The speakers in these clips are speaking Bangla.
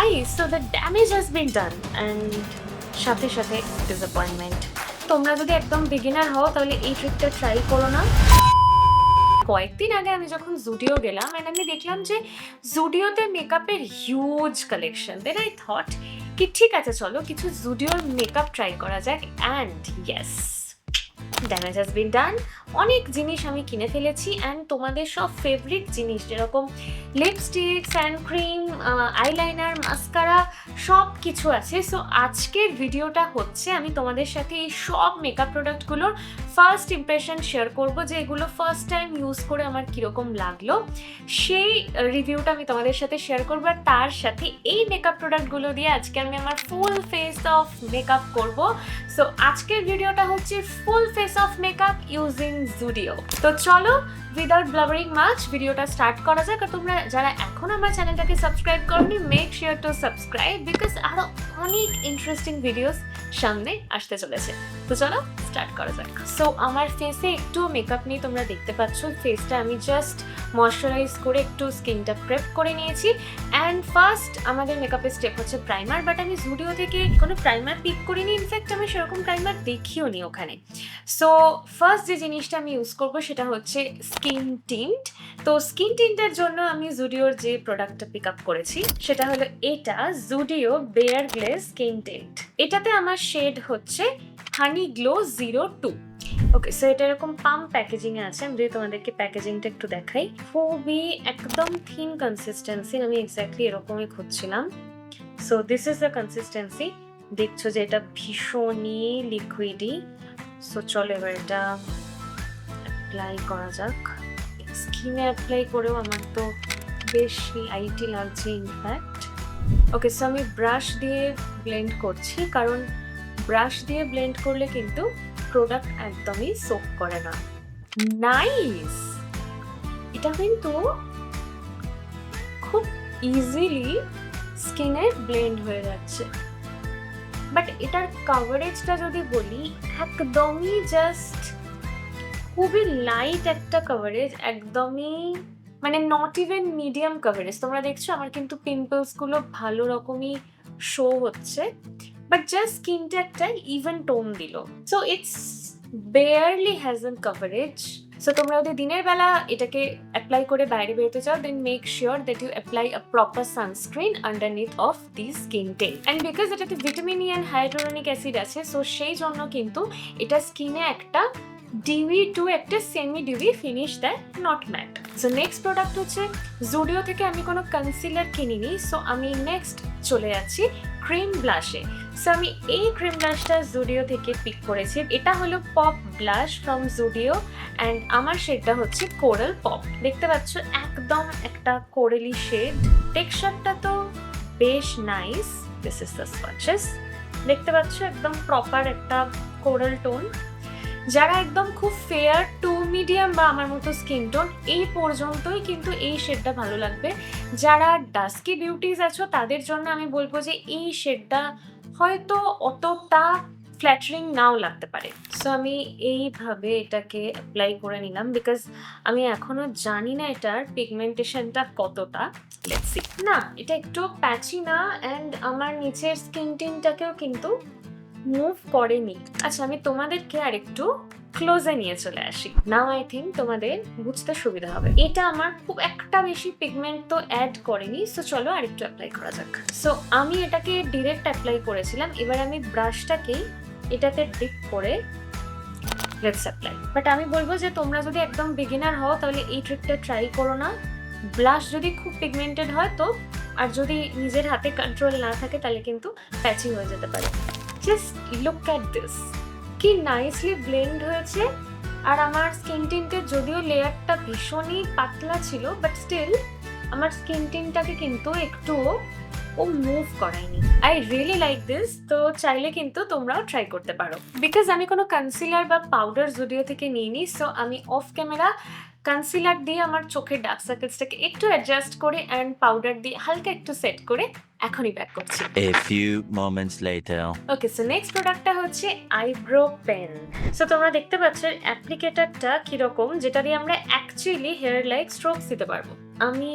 guys, so the damage has been done and সাথে সাথে disappointment. তোমরা যদি একদম বিগিনার হও তাহলে এই ট্রিকটা ট্রাই করো না। কয়েকদিন আগে আমি যখন জুডিও গেলাম এন্ড আমি দেখলাম যে জুডিওতে মেকআপের huge collection. Then I thought কি ঠিক আছে চলো কিছু জুডিওর মেকআপ ট্রাই করা যাক and yes damage has been done. অনেক জিনিস আমি কিনে ফেলেছি অ্যান্ড তোমাদের সব ফেভারিট জিনিস যেরকম লিপস্টিক, সানক্রিম, আইলাইনার, মাস্কারা সব কিছু আছে। সো আজকের ভিডিওটা হচ্ছে আমি তোমাদের সাথে এই সব মেকআপ প্রোডাক্টগুলোর ফার্স্ট ইমপ্রেশন শেয়ার করব, যে এগুলো ফার্স্ট টাইম ইউজ করে আমার কীরকম লাগলো সেই রিভিউটা আমি তোমাদের সাথে শেয়ার করবো। আর তার সাথে এই মেকআপ প্রোডাক্টগুলো দিয়ে আজকে আমি আমার ফুল ফেস অফ মেকআপ করব। সো আজকের ভিডিওটা হচ্ছে full face of makeup using Zudio. তো চলো উইদাউট ব্লাবারিং মাচ ভিডিওটা স্টার্ট করা যাক। আর তোমরা যারা এখন আমার চ্যানেলটাকে সাবস্ক্রাইব করনি make sure to subscribe, because আরো অনেক ইন্টারেস্টিং ভিডিওস সামনে আসতে চলেছে। তো চলো স্টার্ট করা যাক। সো আমার ফেসে একটু মেকআপ নিয়ে তোমরা দেখতে পাচ্ছ, ফেসটা আমি জাস্ট ময়শ্চারাইজ করে একটু স্কিনটা প্রেপ করে নিয়েছি। অ্যান্ড ফার্স্ট আমাদের মেকআপের স্টেপ হচ্ছে প্রাইমার, বাট আমি জুডিও থেকে কোনো প্রাইমার পিক করিনি, ইনফ্যাক্ট আমি সেরকম প্রাইমার দেখিও নি ওখানে। সো ফার্স্ট যে জিনিসটা আমি ইউজ করবো সেটা হচ্ছে স্কিন টিন্ট। তো স্কিন টিন্টের জন্য আমি জুডিওর যে প্রোডাক্টটা পিক আপ করেছি সেটা হলো এটা Zudio bare glaze skin tint. এটাতে আমার শেড হচ্ছে হানি গ্লো 02। ওকে, সো এটা এরকম পাম্প প্যাকেজিংয়ে আছে। আমি যদি তোমাদেরকে প্যাকেজিংটা একটু দেখাই, খুবই একদম থিন কনসিস্টেন্সি, আমি এক্স্যাক্টলি এরকমই খুঁজছিলাম। So this is the consistency. দেখছো যে এটা ভীষণই লিকুইডই। সো চলো এবার এটা অ্যাপ্লাই করা যাক। স্কিনে অ্যাপ্লাই করেও আমার তো বেশ লাইটই লাগছে ইনফ্যাক্ট। ওকে, সো আমি ব্রাশ দিয়ে ব্লেন্ড করছি, কারণ ব্রাশ দিয়ে ব্লেন্ড করলে কিন্তু প্রোডাক্ট একদমই সোক করে না। নাইস, এটা কিন্তু খুব ইজিলি স্কিনে ব্লেন্ড হয়ে যাচ্ছে। বাট এটার কভারেজটা যদি বলি, একদমই জাস্ট খুবই লাইট একটা কভারেজ, একদমই মানে নট ইভেন মিডিয়াম কভারেজ। তোমরা দেখছো আমার কিন্তু পিম্পলসগুলো ভালো রকমই শো হচ্ছে, বাট জাস্ট স্কিনটা একটা ইভেন টোন দিল। So it's barely has N coverage. So তোমরা যদি দিনের বেলা এটাকে অ্যাপ্লাই করে বাইরে বেরোতে চাও, then make sure that you apply a proper sunscreen underneath of the skin tint. And because এটাতে vitamin E and hyaluronic acid আছে, সো সেই জন্য কিন্তু এটা স্কিনে একটা ডিউই টু একটা সেমি ডিউই ফিনিশ দেয়, not matte. So next product হচ্ছে জুডিও থেকে আমি কোনো কনসিলার কিনিনি, সো আমি নেক্সট চলে যাচ্ছি ক্রিম ব্লাশে। সো আমি এই ক্রিম ব্লাশটা জুডিও থেকে পিক করেছি। এটা হলো pop blush from Zudio and আমার শেডটা হচ্ছে কোরাল পপ। দেখতে পাচ্ছ একদম একটা কোরেলি শেড, টেক্সচারটা তো বেশ nice. This is the swatches। দেখতে পাচ্ছ একদম প্রপার একটা কোরাল টোন। যারা একদম খুব ফেয়ার টু মিডিয়াম বা আমার মতো স্কিন টোন, এই পর্যন্তই কিন্তু এই শেডটা ভালো লাগবে। যারা ডাস্কি বিউটিজ আছো তাদের জন্য আমি বলবো যে এই শেডটা হয়তো অতটা ফ্ল্যাটারিং নাও লাগতে পারে। সো আমি এইভাবে এটাকে অ্যাপ্লাই করে নিলাম, বিকজ আমি এখনো জানি না এটার পিগমেন্টেশনটা কতটা। Let's see. না, এটা একটু প্যাচি না, অ্যান্ড আমার নিচের স্কিন টিনটাকেও কিন্তু মুভ করেনি। আচ্ছা, আমি তোমাদেরকে আরেকটু ক্লোজে নিয়ে চলে আসি। নাও আই থিঙ্ক তোমাদের বুঝতে সুবিধা হবে। এটা আমার খুব একটা বেশি পিগমেন্ট তো অ্যাড করেনি, সো চলো আরেকটু অ্যাপ্লাই করা যাক। সো আমি এটাকে ডিরেক্ট অ্যাপ্লাই করেছিলাম, এবার আমি ব্রাশটাকেই এটাতে ডিপ করে লেটস অ্যাপ্লাই। বাট আমি বলবো যে তোমরা যদি একদম বিগিনার হও তাহলে এই ট্রিকটা ট্রাই করো না। ব্লাশ যদি খুব পিগমেন্টেড হয় তো, আর যদি নিজের হাতে কন্ট্রোল না থাকে তাহলে কিন্তু প্যাচি হয়ে যেতে পারে। জাস্ট লুক অ্যাট দিস, কি নাইসলি ব্লেন্ড হয়েছে। আর আমার স্কিন টিন্টের যদিও লেয়ারটা ভীষণই পাতলা ছিল, বাট স্টিল আমার স্কিন টিনটাকে কিন্তু একটুও মুভ করায়নি। I really like this. তো চাইলে কিন্তু তোমরাও ট্রাই করতে পারো। বিকজ আমি কোনো কনসিলার বা পাউডার জুডিও থেকে নিইনি, সো আমি অফ ক্যামেরা কনসিলার দিয়ে আমার চোখের ডার্ক সার্কেলসটাকে একটু অ্যাডজাস্ট করে অ্যান্ড পাউডার দিয়ে হালকা একটু সেট করে এখনই ব্যাক করছি। A few moments later. Okay, so next প্রোডাক্টটা হচ্ছে আইব্রো পেন। সো তোমরা দেখতে পাচ্ছ অ্যাপ্লিকেটারটা কিরকম, যেটা দিয়ে আমরা অ্যাকচুয়ালি হেয়ার লাইক স্ট্রোকস দিতে পারবো। আমি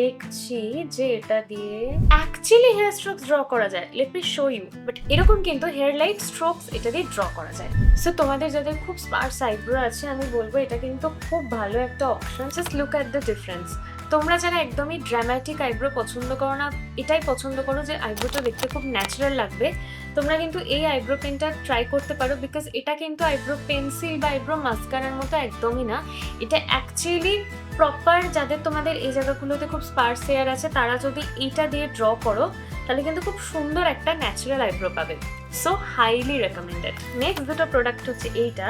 দেখছি যে এটা দিয়ে অ্যাকচুয়ালি হেয়ার স্ট্রোকস ড্র করা যায়। Let me show you. But এরকম কিন্তু হেয়ার লাইট স্ট্রোকস এটা দিয়ে ড্র করা যায়। সো তোমাদের যাদের খুব স্পার্স আইব্রো আছে আমি বলবো এটা কিন্তু খুব ভালো একটা option. Just look at the difference. তোমরা যারা একদমই ড্রামাটিক আইব্রো পছন্দ করো না, এটাই পছন্দ করো যে আইব্রোটা দেখতে খুব ন্যাচারাল লাগবে, তোমরা কিন্তু এই আইব্রো পেনটা ট্রাই করতে পারো। বিকজ এটা কিন্তু আইব্রো পেন্সিল বা আইব্রো মাস্কারার মতো একদমই না। এটা অ্যাকচুয়ালি প্রপার যাদের তোমাদের এই জায়গাগুলোতে খুব স্পার্স হেয়ার আছে তারা যদি এইটা দিয়ে ড্র করো তাহলে কিন্তু খুব সুন্দর একটা ন্যাচারাল আইব্রো পাবে। So highly recommended. নেক্সট দুটো প্রোডাক্ট হচ্ছে এইটা,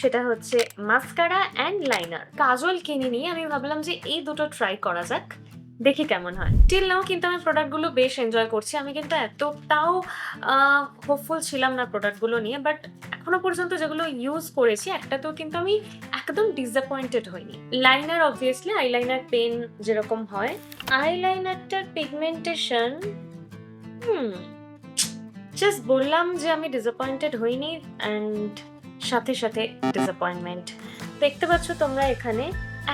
সেটা হচ্ছে মাস্কারা অ্যান্ড লাইনার। কাজল কিনিনি, আমি ভাবলাম যে এই দুটো ট্রাই করা যাক, দেখি কেমন হয়। টিল নাও কিন্তু আমি প্রোডাক্টগুলো বেশ এনজয় করছি। আমি কিন্তু এতটাও হোপফুল ছিলাম না প্রোডাক্টগুলো নিয়ে, বাট এখনো পর্যন্ত যেগুলো ইউজ করেছি একটাতেও কিন্তু আমি একদম ডিসঅ্যাপয়েন্টেড হইনি। লাইনার অবভিয়াসলি আইলাইনার পেন যেরকম হয়, আইলাইনারটার পিগমেন্টেশন জাস্ট বললাম যে আমি ডিসঅ্যাপয়েন্টেড হইনি, অ্যান্ড সাথে সাথে ডিসঅ্যাপয়েন্টমেন্ট দেখতে পাচ্ছ তোমরা এখানে।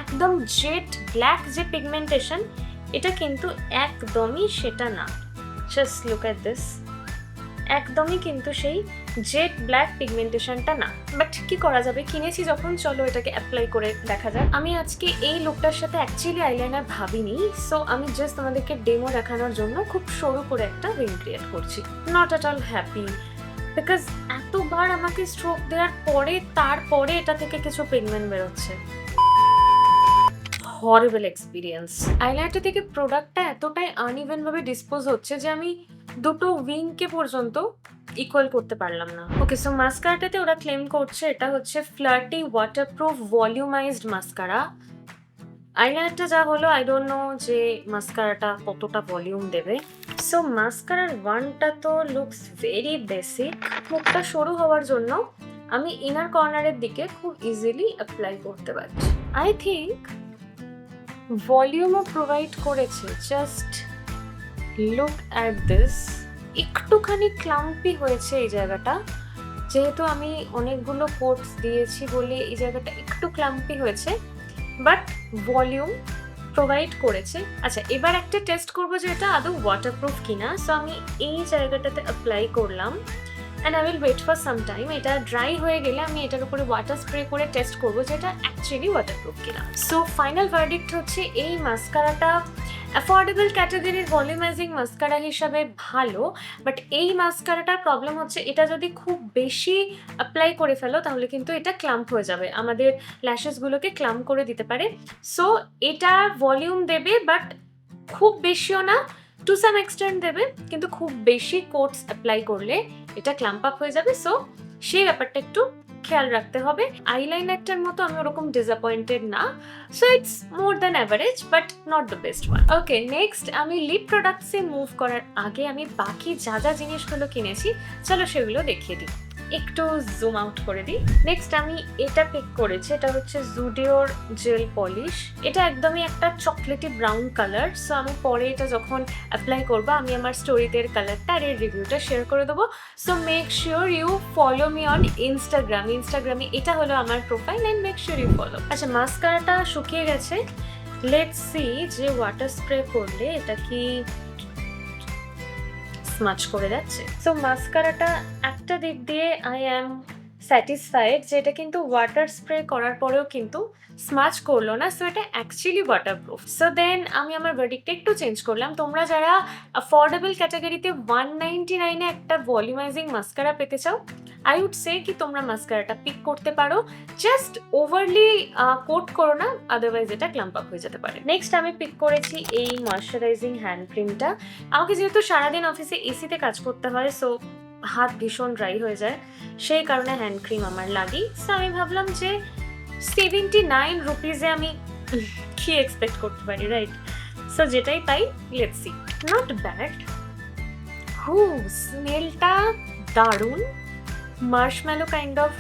একদম জেড ব্ল্যাক যে পিগমেন্টেশন, এটা কিন্তু একদমই সেটা না। জাস্ট লুক অ্যাট দিস, একদমই কিন্তু সেই জেড ব্ল্যাক পিগমেন্টেশনটা না। বাট কি করা যাবে, কিনেছি যখন, চলো এটাকে অ্যাপ্লাই করে দেখা যাক। আমি আজকে এই লুকটার সাথে অ্যাকচুয়ালি আইলাইনার ভাবিনি, সো আমি জাস্ট তোমাদেরকে ডেমো দেখানোর জন্য খুব সরু করে একটা রিং ক্রিয়েট করছি। Not at all happy, because এতবার আমাকে স্ট্রোক দেওয়ার পরে তারপরে এটা থেকে কিছু পিগমেন্ট বেরোচ্ছে। হরিবল এক্সপিরিয়েন্স। আইলাইনারটা থেকে প্রোডাক্টটা এতটাই আনইভেন ভাবে ডিসপোজ হচ্ছে যে আমি দুটো উইংকে পর্যন্ত ইকুয়াল করতে পারলাম না। ওকে, সো মাস্কারাটাতে ওরা ক্লেম করছে এটা হচ্ছে ফ্লার্টি ওয়াটারপ্রুফ ভলিউমাইজড মাস্কারা। আইলাইনারটা যা হলো, আই ডোন্ট নো যে মাস্কারাটা কতটা ভলিউম দেবে। সো মাস্কারার ওয়ানটা তো লুকস ভেরি বেসিক। মুখটা সরু হওয়ার জন্য আমি ইনার কর্নারের দিকে খুব ইজিলি অ্যাপ্লাই করতে পারছি। আই থিঙ্ক ভলিউমও প্রোভাইড করেছে। Just look at this. একটুখানি ক্লাম্পি হয়েছে এই জায়গাটা, যেহেতু আমি অনেকগুলো কোটস দিয়েছি বলে এই জায়গাটা একটু ক্লাম্পি হয়েছে, বাট ভলিউম প্রোভাইড করেছে। আচ্ছা, এবার একটা টেস্ট করবো যে এটা আদৌ ওয়াটারপ্রুফ কিনা। সো আমি এই জায়গাটাতে অ্যাপ্লাই করলাম and I will wait for some time. এটা ড্রাই হয়ে গেলে আমি এটার উপরে ওয়াটার স্প্রে করে টেস্ট করবো যে এটা অ্যাকচুয়ালি ওয়াটারপ্রুফ কিনা। সো ফাইনাল ভার্ডিক্ট হচ্ছে এই মাস্কারাটা অ্যাফোর্ডেবল ক্যাটাগরির ভলিউমাইজিং মাস্কারা হিসাবে ভালো, বাট এই মাস্কারাটার প্রবলেম হচ্ছে এটা যদি খুব বেশি অ্যাপ্লাই করে ফেলো তাহলে কিন্তু এটা ক্লাম্প হয়ে যাবে, আমাদের ল্যাশেসগুলোকে ক্লাম্প করে দিতে পারে। সো এটা ভলিউম দেবে বাট খুব বেশিও না, টু সাম এক্সটেন্ট দেবে, কিন্তু খুব বেশি কোটস অ্যাপ্লাই করলে এটা ক্লাম্প আপ হয়ে যাবে। সো সেই ব্যাপারটা একটু খেয়াল রাখতে হবে। আইলাইনারটার মতো আমি ওরকম ডিসঅ্যাপয়েন্টেড না। So it's more than average but not the best one. Okay, next আমি লিপ প্রোডাক্টসে মুভ করার আগে আমি বাকি যা যা জিনিসগুলো কিনেছি চলো সেগুলো দেখিয়ে দিই। একটু জুম আউট করে দিই। নেক্সট আমি এটা পিক করেছি, এটা হচ্ছে জুডিওর জেল পলিশ। এটা একদমই একটা চকলেটি ব্রাউন কালার। সো আমি পরে এটা যখন অ্যাপ্লাই করবো আমি আমার স্টোরিতে কালারটা আর এর রিভিউটা শেয়ার করে দেবো। So make sure you follow me on ইনস্টাগ্রামে এটা হলো আমার profile, and make sure you follow. আচ্ছা, মাস্কারাটা শুকিয়ে গেছে। লেটস সি যে ওয়াটার স্প্রে করলে এটা কি স্মাচ করে যাচ্ছে। সো মাস্কারাটা একটা দিক দিয়ে আই অ্যাম স্যাটিসফাইড যে এটা কিন্তু ওয়াটার স্প্রে করার পরেও কিন্তু স্মাচ করলো না। সো এটা অ্যাকচুয়ালি ওয়াটারপ্রুফ। সো দেন আমি আমার ভার্ডিক্টটা একটু চেঞ্জ করলাম। তোমরা যারা অ্যাফোর্ডেবল ক্যাটাগরিতে 199-এ একটা ভলিউমাইজিং মাস্কারা পেতে চাও, আই উড সে কি তোমরা মাস্কারাটা পিক করতে পারো। জাস্ট ওভারলি কোট করো না, আদারওয়াইজ এটা ক্লাম্প আপ হয়ে যেতে পারে। নেক্সট আমি পিক করেছি এই ময়শ্চারাইজিং হ্যান্ড ক্রিমটা। আমাকে যেহেতু সারাদিন অফিসে এসিতে কাজ করতে হয়, সো হাত ভীষণ ড্রাই হয়ে যায়, সেই কারণে হ্যান্ড ক্রিম আমার লাগেই। সো আমি ভাবলাম যে 79 রুপিজে আমি কি এক্সপেক্ট করতে পারি, রাইট? সো যেটাই পাই, লেটস সি। Not bad. স্মেলটা দারুণ, marshmallow kind of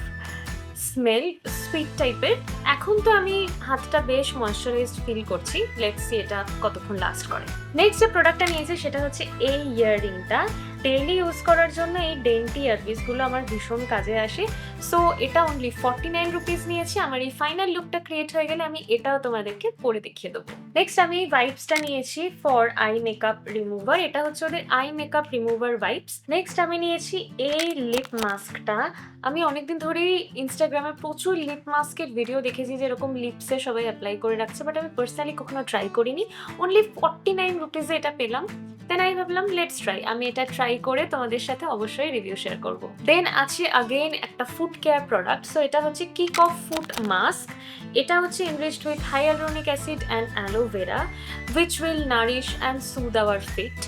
smell, sweet টাইপের। এখন তো আমি হাতটা বেশ ময়শ্চারাইজড ফিল করছি, লেটস সি এটা কতক্ষণ লাস্ট করে। নেক্সট যে প্রোডাক্টটা নিয়েছি সেটা হচ্ছে এই ইয়াররিংটা। ডেইলি ইউজ করার জন্য এই ডেন্টি ইয়ারপিসগুলো আমার ভীষণ কাজে আসে। সো এটা অনলি 49 রুপিস নিয়েছি। আমার এই ফাইনাল লুকটা ক্রিয়েট হয়ে গেলে আমি এটাও তোমাদেরকে পরে দেখিয়ে দেবো। নেক্সট আমি এই ভাইবসটা নিয়েছি ফর আই মেকআপ রিমুভার। এটা হচ্ছে ওদের eye makeup remover vibes. Next আমি নিয়েছি এই লিপ মাস্কটা। আমি অনেকদিন ধরেই ইনস্টাগ্রামে প্রচুর লিপ মাস্কের ভিডিও দেখেছি যে এরকম লিপসে সবাই অ্যাপ্লাই করে রাখছে, বাট আমি পার্সোনালি কখনো ট্রাই করিনি। অনলি 49 রুপিসে এটা পেলাম। দেন আমি ভাবলাম লেটস ট্রাই, আমি এটা ট্রাই করে তোমাদের সাথে অবশ্যই রিভিউ শেয়ার করব। দেন আছে আগেইন একটা ফুড কেয়ার প্রোডাক্ট। সো এটা হচ্ছে কিক অফ ফুড মাস্ক। এটা হচ্ছে enriched with hyaluronic acid and aloe vera which will nourish and soothe our feet.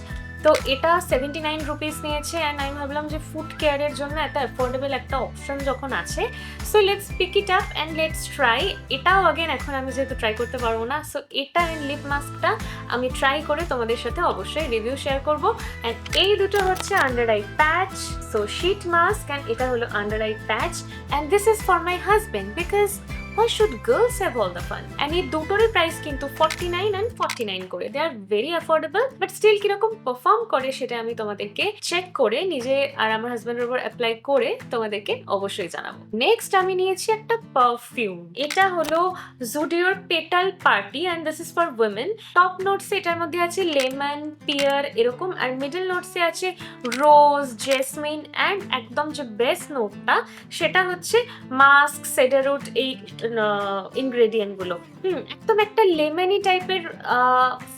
তো এটা 79 রুপিস নিয়েছে অ্যান্ড আমি ভাবলাম যে ফুড কেয়ারের জন্য এত অ্যাফোর্ডেবল একটা অপশন যখন আছে, so let's pick it up and let's try. এটাও আগেন এখন আমি যেহেতু ট্রাই করতে পারবো না, সো এটা অ্যান্ড লিপ মাস্কটা আমি ট্রাই করে তোমাদের সাথে অবশ্যই রিভিউ শেয়ার করবো। অ্যান্ড এই দুটো হচ্ছে under eye patch, so sheet mask and এটা হলো under eye patch and this is for my husband because why should girls have all the fun? And এই দুটোরই প্রাইস কিন্তু 49 and 49 করে। They are very affordable, but still কিরকম পারফর্ম করে সেটা আমি তোমাদেরকে চেক করে নিজে আর আমার হাজব্যান্ডের উপর অ্যাপ্লাই করে তোমাদেরকে অবশ্যই জানাবো। নেক্সট আমি নিয়েছি একটা পারফিউম। এটা হলো জুডিওর petal party and this is for women. Top নোটসে এটার মধ্যে আছে লেমন, পিয়ার এরকম, আর মিডল নোটসে আছে রোজ, জেসমিন অ্যান্ড একদম যে বেস্ট নোটটা সেটা হচ্ছে মাস্ক, সেডারউড, এই ইনগ্রেডিয়েন্ট গুলো। একদম একটা লেমনি টাইপের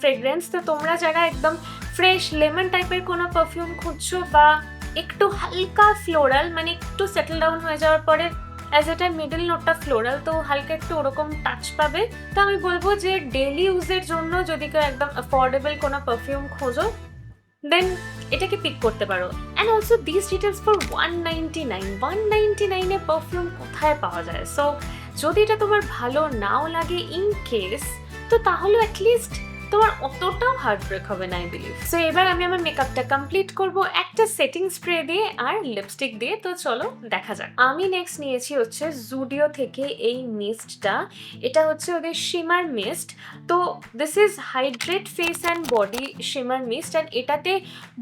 ফ্রেগ্রেন্স। তো তোমরা যারা একদম ফ্রেশ লেমন টাইপের কোনো পারফিউম খুঁজছো বা একটু হালকা ফ্লোরাল, মানে একটু সেটেল ডাউন হয়ে যাওয়ার পরে অ্যাজ এটা মিডল নোটটা ফ্লোরাল, তো হালকা একটু ওরকম টাচ পাবে, তো আমি বলবো যে ডেইলি ইউজের জন্য যদি কেউ একদম অ্যাফোর্ডেবল কোনো পারফিউম খোঁজো দেন এটাকে পিক করতে পারো। And also this details for 199 A perfume কোথায় পাওয়া যায়? সো যদি এটা তোমার ভালো নাও লাগে ইন কেস, তো তাহলে অ্যাটলিস্ট তোমার অতটাও হার্ট ব্রেক হবে না আই বিলিভ। সো এবার আমি আমার মেকআপটা কমপ্লিট করব একটা সেটিং স্প্রে দিয়ে আর লিপস্টিক দিয়ে। তো চলো দেখা যাক। আমি নেক্সট নিয়েছি হচ্ছে জুডিও থেকে এই মিস্টটা। এটা হচ্ছে ওদের শিমার মিস্ট। তো this is hydrate face and body shimmer mist and এটাতে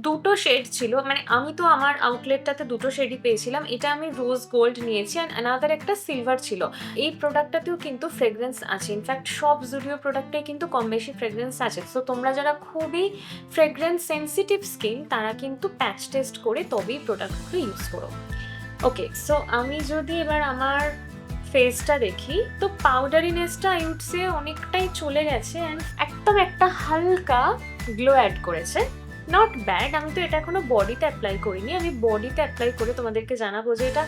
দুটো শেড ছিল, মানে আমি তো আমার আউটলেটটাতে দুটো শেডই পেয়েছিলাম। এটা আমি রোজ গোল্ড নিয়েছি অ্যান্ড অ্যানাদার একটা সিলভার ছিল। এই প্রোডাক্টটাতেও কিন্তু ফ্রেগ্রেন্স আছে, ইনফ্যাক্ট সব জুডিও প্রোডাক্টে কিন্তু কম বেশি ফ্রেগ্রেন্স আছে। সো তোমরা যারা খুবই ফ্রেগ্রেন্স সেন্সিটিভ স্কিন তারা কিন্তু প্যাচ টেস্ট করে তবেই প্রোডাক্টগুলো ইউজ করো। ওকে, সো আমি যদি এবার আমার ফেসটা দেখি তো পাউডারিনেসটা আই উড সে অনেকটাই চলে গেছে অ্যান্ড একদম একটা হালকা গ্লো অ্যাড করেছে। Not bad. আমি তো এটা এখনো বডিতে অ্যাপ্লাই করিনি, আমি বডিতে অ্যাপ্লাই করে তোমাদেরকে জানাবো যে এটা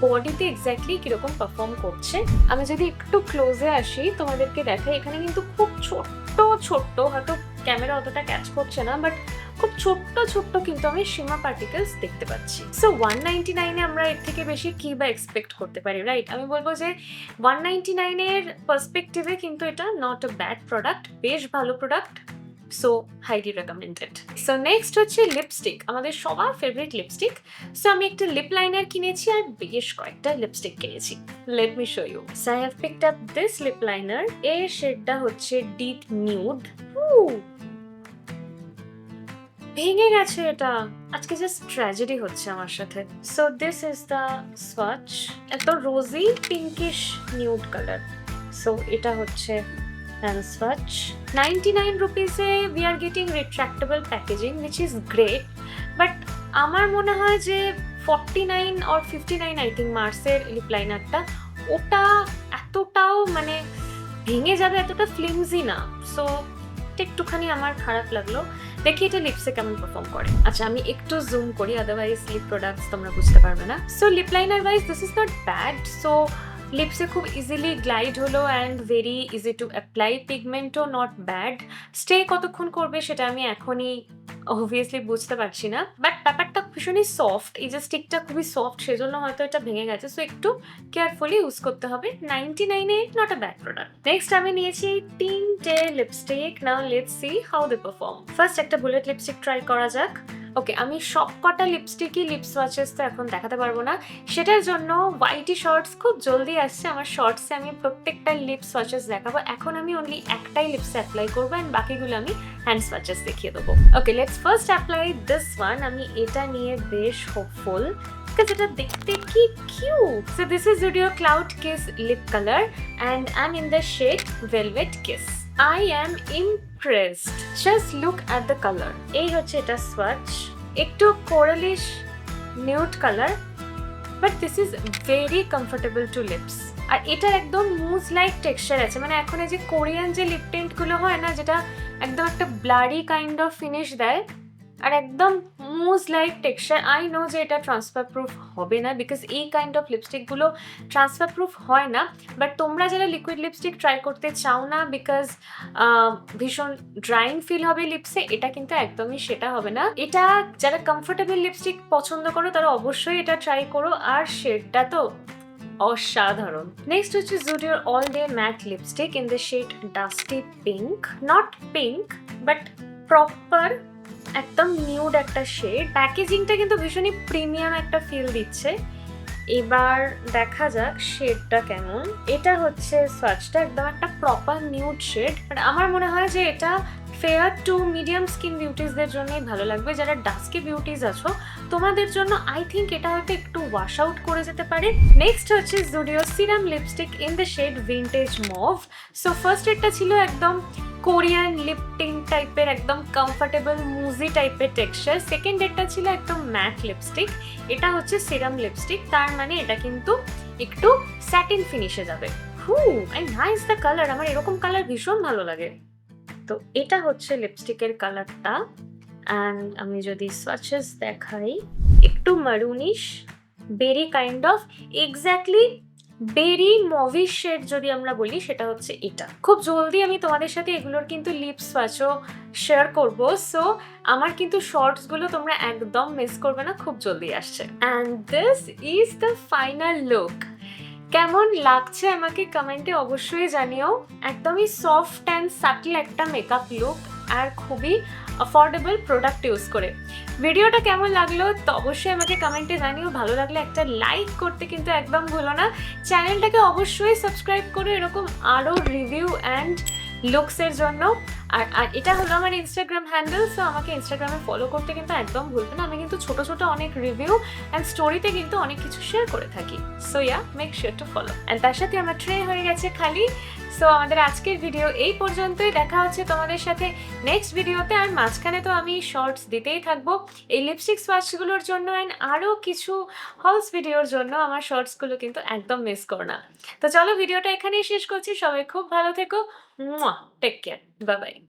বডিতে এক্স্যাক্টলি কিরকম পারফর্ম করছে। আমি যদি একটু ক্লোজে আসি তোমাদেরকে দেখাই, এখানে কিন্তু খুব ছোট্ট হয়তো ক্যামেরা অতটা ক্যাচ করছে না, বাট খুব ছোট্ট কিন্তু আমি শিমার পার্টিকেলস দেখতে পাচ্ছি। সো 199 আমরা এর থেকে বেশি কি বা এক্সপেক্ট করতে পারি, রাইট? আমি বলবো যে 199 এর পার্সপেক্টিভে কিন্তু এটা নট আ ব্যাড প্রোডাক্ট, বেশ ভালো product. So highly recommended. So next হচ্ছে লিপস্টিক, আমাদের সবার ফেভারিট লিপস্টিক। সো আমি একটা লিপ লাইনার কিনেছি আর বেশ কয়েকটা লিপস্টিক কিনেছি। Let me show you. So I have picked up this lip liner. এর শেডটা হচ্ছে ডিপ নিউড। ভেঙে গেছে এটা, আজকে জাস্ট ট্র্যাজেডি হচ্ছে আমার সাথে। So this is the swatch. এত রোজি পিঙ্কিশ নিউড কালার। সো এটা হচ্ছে swatch. 99 রুপিসে we are getting retractable packaging which is great, but আমার মনে হয় যে 49 or 59 I think মার্সের লিপ লাইনারটা ওটা এতটাও মানে ভেঙে যাবে এতটা ফ্লিমজি না। সো একটুখানি আমার খারাপ লাগলো। দেখি এটা লিপসে কেমন পারফর্ম করে। আচ্ছা আমি একটু জুম করি, আদারওয়াইজ লিপ প্রোডাক্টস তোমরা বুঝতে পারবে না। So lip liner wise this is not bad. So লিপসে খুব ইজিলি গ্লাইড হলো and very easy to apply. পিগমেন্টও নট ব্যাড। স্টে কতক্ষণ করবে সেটা আমি এখনই অবভিয়াসলি বুঝতে পারছি না, বাট ব্যাপারটা ভীষণই সফট। এই যে স্টিকটা খুবই সফট, সেজন্য হয়তো এটা ভেঙে গেছে। সো একটু কেয়ারফুলি ইউজ করতে হবে। 99 not a bad product. Next আমি নিয়েছি 3টে lipstick. Now let's see how they perform. First একটা বুলেট লিপস্টিক ট্রাই করা যাক। ওকে, আমি সবকটা লিপস্টিকই লিপ সোয়াচেস তো এখন দেখাতে পারবো না। সেটার জন্য ওয়াইটি শর্টস খুব জলদি আসছে। আমার শর্টসে আমি প্রত্যেকটা লিপ সোয়াচেস দেখাবো। এখন আমি অনলি একটাই লিপসে অ্যাপ্লাই করবো অ্যান্ড বাকিগুলো আমি হ্যান্ড সোয়াচেস দেখিয়ে দেবো। Okay, let's first apply this one. আমি এটা নিয়ে বেশ হোপফুল বিকজ এটা দেখতে কি cute. So this is Zudio cloud kiss lip colour and I am in the shade velvet kiss. I am impressed. Just look at the color. এই হচ্ছে এটা swatch. একটু coralish nude color, but this is very comfortable to lips. আর এটা একদম মুজ লাইক টেক্সচার আছে, মানে এখন এই যে কোরিয়ান যে লিপ টিন্ট গুলো হয় না, যেটা একদম একটা ব্লারি কাইন্ড অফ ফিনিশ দেয় আর একদম মুজ লাইক টেক্সচার। আই নো যে এটা ট্রান্সফার প্রুফ হবে না বিকজ এই কাইন্ড অফ লিপস্টিকগুলো ট্রান্সফার প্রুফ হয় না, বাট তোমরা যারা লিকুইড লিপস্টিক ট্রাই করতে চাও না বিকজ ভীষণ ড্রাইং ফিল হবে লিপসে, এটা কিন্তু একদমই সেটা হবে না। এটা যারা কমফোর্টেবল লিপস্টিক পছন্দ করো তারা অবশ্যই এটা ট্রাই করো, আর শেডটা তো অসাধারণ। নেক্সট হচ্ছে জুডিওর all day matte lipstick in the shade dusty pink. Not pink but proper একদম নিউড একটা শেড। প্যাকেজিংটা কিন্তু ভীষণই প্রিমিয়াম একটা ফিল দিচ্ছে। এবার দেখা যাক শেডটা কেমন। এটা হচ্ছে সোয়াচটা, একদম একটা প্রপার নিউড শেড, বাট আমার মনে হয় যে এটা ফেয়ার টু মিডিয়াম স্কিন বিউটিসদের জন্যই ভালো লাগবে। যারা ডাস্কি বিউটিস আছো তোমাদের জন্য আই থিঙ্ক এটা হয়তো একটু ওয়াশ আউট করে যেতে পারে। নেক্সট হচ্ছে Zudio serum lipstick in the shade vintage mauve. So first এটা ছিল একদম কোরিয়ান লিপ টিন্ট টাইপের, একদম কমফোর্টেবল মুজি টাইপের টেক্সচার। সেকেন্ড এটা ছিল একদম ম্যাট লিপস্টিক, এটা হচ্ছে সিরাম লিপস্টিক, তার মানে এটা কিন্তু একটু স্যাটিন ফিনিশে যাবে। নাইস দ্য কালার, আমার এরকম কালার ভীষণ ভালো লাগে। তো এটা হচ্ছে লিপস্টিকের কালারটা। অ্যান্ড আমি যদি সোয়াচেস দেখাই, একটু maroonish berry kind of, exactly berry mauvish shade যদি আমরা বলি সেটা হচ্ছে এটা। খুব জলদি আমি তোমাদের সাথে এগুলোর কিন্তু লিপ সোয়াচও শেয়ার করবো, সো আমার কিন্তু শর্টসগুলো তোমরা একদম মিস করবে না, খুব জলদি আসছে। And this is the final look. কেমন লাগছে আমাকে কমেন্টে অবশ্যই জানিও। একদমই সফট অ্যান্ড সাটল একটা মেকআপ লুক আর খুবই অ্যাফোর্ডেবল প্রোডাক্ট ইউজ করে। ভিডিওটা কেমন লাগলো তো অবশ্যই আমাকে কমেন্টে জানিও। ভালো লাগলে একটা লাইক করতে কিন্তু একদম ভুলো না। চ্যানেলটাকে অবশ্যই সাবস্ক্রাইব করো এরকম আরও রিভিউ অ্যান্ড লুকসের জন্য। আর এটা হলো আমার ইনস্টাগ্রাম হ্যান্ডেল, সো আমাকে ইনস্টাগ্রামে ফলো করতে কিন্তু একদম ভুলবে না। আমি কিন্তু ছোট ছোট অনেক রিভিউ অ্যান্ড স্টোরিতে কিন্তু অনেক কিছু শেয়ার করে থাকি, so yeah make sure to follow. And তার সাথে আমার ট্রে হয়ে গেছে খালি। সো আমাদের আজকের ভিডিও এই পর্যন্তই। দেখা হচ্ছে তোমাদের সাথে নেক্সট ভিডিওতে। আর মাঝখানে তো আমি শর্টস দিতেই থাকবো এই লিপস্টিক সোয়াচগুলোর জন্য অ্যান্ড আরও কিছু হলস ভিডিওর জন্য। আমার শর্টসগুলো কিন্তু একদম মিস করো না। তো চলো ভিডিওটা এখানেই শেষ করছি। সবাই খুব ভালো থেকো। Take care, bye by.